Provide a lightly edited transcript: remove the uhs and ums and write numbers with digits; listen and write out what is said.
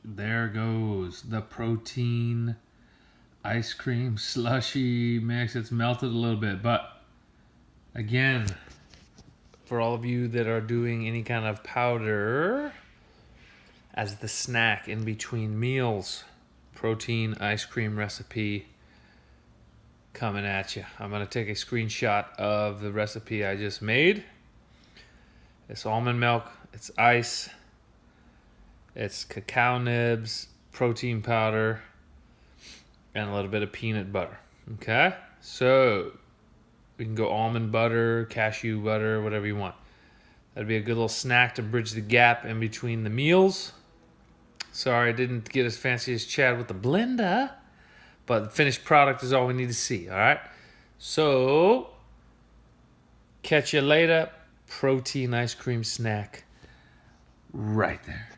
there goes the protein ice cream slushy mix. It's melted a little bit, but again, for all of you that are doing any kind of powder as the snack in between meals, protein ice cream recipe coming at you. I'm going to take a screenshot of the recipe I just made. It's almond milk, it's ice, it's cacao nibs, protein powder, and a little bit of peanut butter. Okay? So, we can go almond butter, cashew butter, whatever you want. That'd be a good little snack to bridge the gap in between the meals. Sorry I didn't get as fancy as Chad with the blender, but the finished product is all we need to see, all right? So, catch you later. Protein ice cream snack right there.